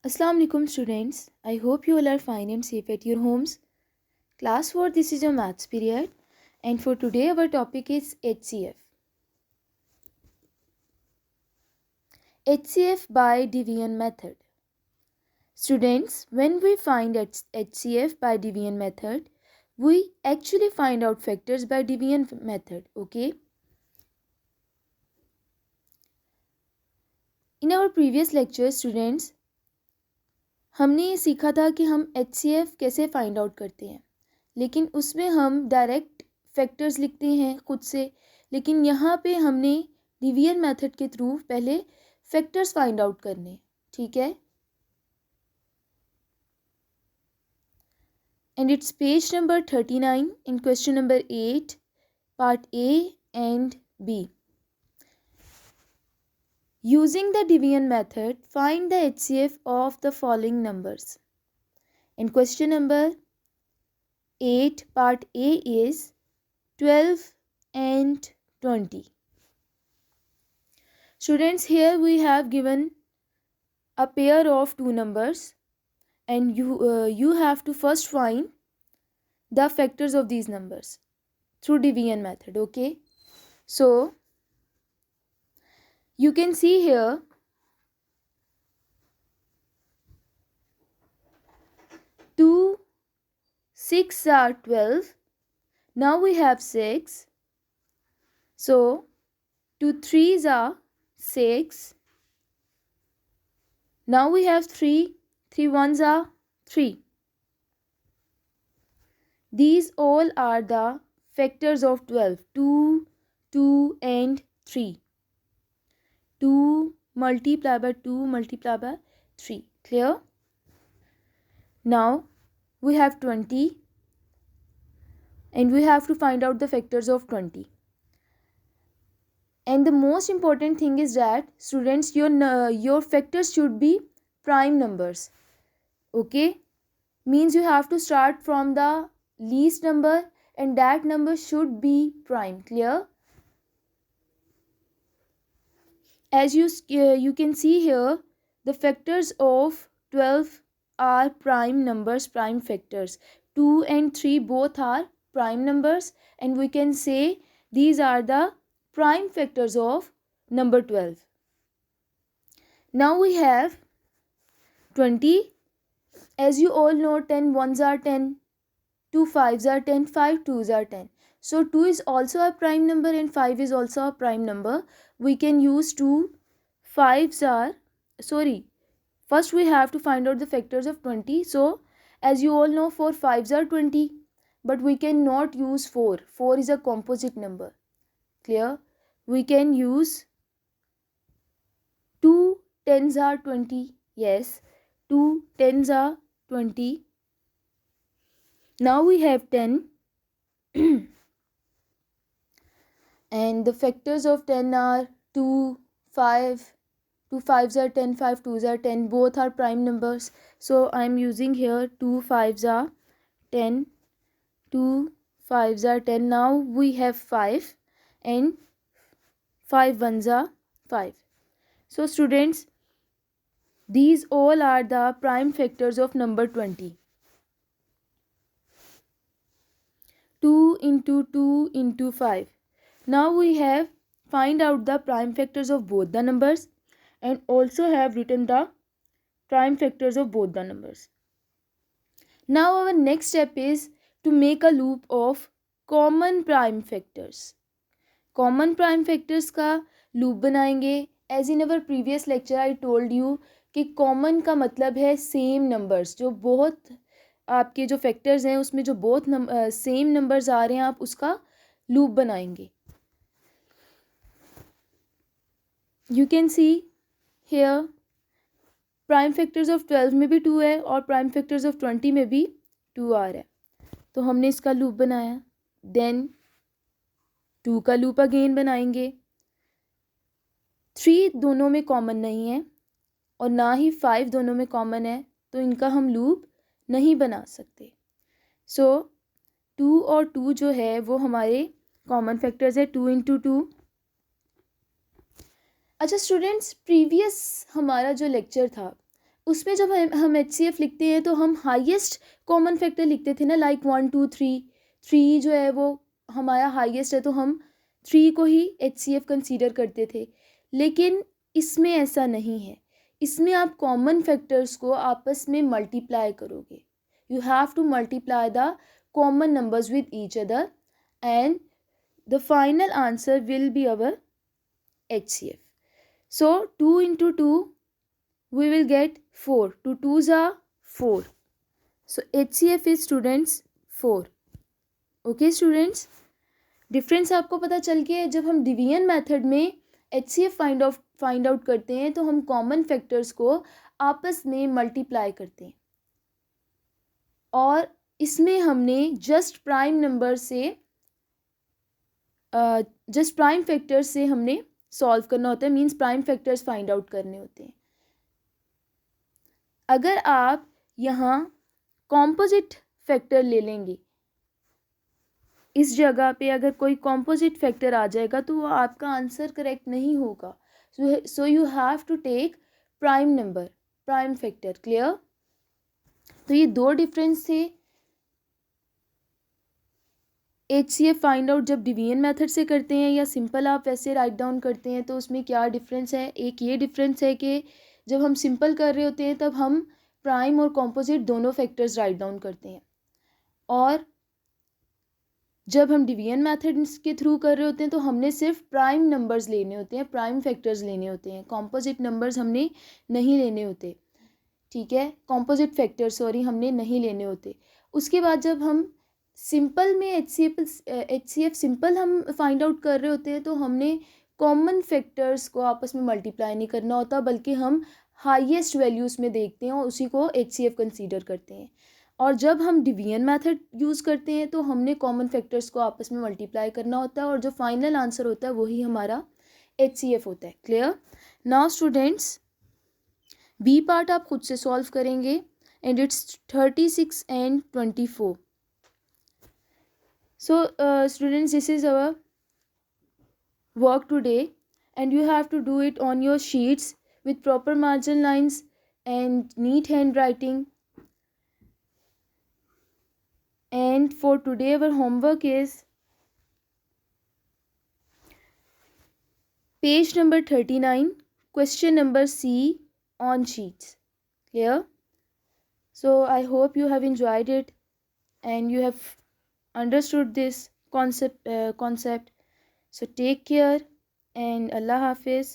Assalamu alaikum students. I hope you all are fine and safe at your homes. Class 4, this is your maths period, and for today our topic is HCF. HCF by division method. Students, when we find HCF by division method, we actually find out factors by division method, okay? In our previous lecture, students, हमने ये सीखा था कि हम HCF कैसे find out करते हैं, लेकिन उसमें हम डायरेक्ट फैक्टर्स लिखते हैं खुद से, लेकिन यहाँ पे हमने डिवीजन मेथड के थ्रू पहले फैक्टर्स फाइंड आउट करने, ठीक है। And it's page number 39 in question number 8 part A and B. Using the division method, find the HCF of the following numbers. And question number 8, part A is 12 and 20. Students, here we have given a pair of two numbers, and you have to first find the factors of these numbers through division method, okay? So you can see here 2 6 are 12. Now we have 6. So 2 3s are 6. Now we have 3. 3 1s are 3. These all are the factors of 12. 2, 2 and 3. 2 multiplied by 2 multiplied by 3. Clear? Now we have 20 and we have to find out the factors of 20. And the most important thing is that students, your factors should be prime numbers. Okay? Means you have to start from the least number and that number should be prime. Clear? As you can see here, the factors of 12 are prime numbers, prime factors. 2 and 3 both are prime numbers, and we can say these are the prime factors of number 12. Now we have 20. As you all know, 10 ones are 10, 2 5s are 10, 5 2s are 10. So 2 is also a prime number and 5 is also a prime number. We can use 2 5s are, first we have to find out the factors of 20. So as you all know, 4 5s are 20, but we cannot use 4. 4 is a composite number. Clear? We can use 2 10s are 20. Yes, 2 10s are 20. Now we have 10 and the factors of 10 are 2 5. 2 5s are 10, 5 2s are 10. Both are prime numbers. So I am using here 2 5s are 10. 2 5s are 10. Now we have 5 and 5 1s are 5. So students, these all are the prime factors of number 20. 2 into 2 into 5. Now we have find out the prime factors of both the numbers and also have written the prime factors of both the numbers. Now our next step is to make a loop of common prime factors. Common prime factors का loop बनाएंगे. As in our previous lecture I told you कि common का मतलब है same numbers. जो बहुत आपके जो factors हैं उसमें जो बहुत same numbers आ रहे हैं, आप उसका loop बनाएंगे. You can see here prime factors of 12 में भी 2 है और prime factors of 20 में भी 2 आ रहा है. तो हमने इसका लूप बनाया. देन 2 का लूप अगेन बनाएंगे. 3 दोनों में कॉमन नहीं है और ना ही 5 दोनों में कॉमन है, तो इनका हम लूप नहीं बना सकते. सो 2 और 2 जो है वो हमारे कॉमन फैक्टर्स है. 2 इंटू 2. अच्छा स्टूडेंट्स, प्रीवियस हमारा जो लेक्चर था उसमें जब हम HCF लिखते हैं तो हम हाईएस्ट कॉमन फैक्टर लिखते थे ना, लाइक 1 2 3, 3 जो है वो हमारा हाईएस्ट है तो हम 3 को ही HCF कंसीडर करते थे। लेकिन इसमें ऐसा नहीं है, इसमें आप कॉमन फैक्टर्स को आपस में मल्टीप्लाई करोगे। You have to multiply the common numbers with each other and the final answer will be our HCF. So 2 into 2 we will get 4. 2 2s are 4. So HCF is students 4. Okay students, difference आपको पता चल गया है। जब हम division method में HCF find out करते हैं तो हम कॉमन फैक्टर्स को आपस में मल्टीप्लाई करते हैं, और इसमें हमने जस्ट प्राइम फैक्टर्स से हमने सॉल्व करना होता है, means prime factors find out करने होते हैं। अगर आप यहाँ कॉम्पोजिट फैक्टर ले लेंगे, इस जगह पे अगर कोई कॉम्पोजिट फैक्टर आ जाएगा तो वो आपका आंसर करेक्ट नहीं होगा। So you have to take prime number, prime factor. Clear? तो ये दो डिफरेंस थे। HCF फाइंड आउट जब डिवीजन मेथड से करते हैं या सिंपल आप वैसे राइट डाउन करते हैं तो उसमें क्या डिफरेंस है। एक ये डिफरेंस है कि जब हम सिंपल कर रहे होते हैं तब हम प्राइम और कॉम्पोजिट दोनों फैक्टर्स राइट डाउन करते हैं, और जब हम डिवीजन मेथड्स के थ्रू कर रहे होते हैं तो हमने सिर्फ प्राइम नंबर्स लेने होते हैं, प्राइम फैक्टर्स लेने होते हैं, कॉम्पोजिट नंबर्स हमने नहीं लेने होते। ठीक है, कॉम्पोजिट फैक्टर सॉरी हमने नहीं लेने होते। उसके बाद जब हम सिंपल में HCF सिंपल हम फाइंड आउट कर रहे होते हैं तो हमने कॉमन फैक्टर्स को आपस में मल्टीप्लाई नहीं करना होता, बल्कि हम हाईएस्ट वैल्यूज़ में देखते हैं और उसी को HCF कंसीडर करते हैं। और जब हम डिवीजन मेथड यूज़ करते हैं तो हमने कॉमन फैक्टर्स को आपस में मल्टीप्लाई करना होता है और जो फाइनल आंसर होता है वही हमारा HCF होता है। Clear? Now students, B part आप खुद से सॉल्व करेंगे and it's 36 and 24. So students, this is our work today and you have to do it on your sheets with proper margin lines and neat handwriting. And for today our homework is page number 39, question number C on sheets. Clear? So I hope you have enjoyed it and you have understood this concept. So take care and Allah Hafiz.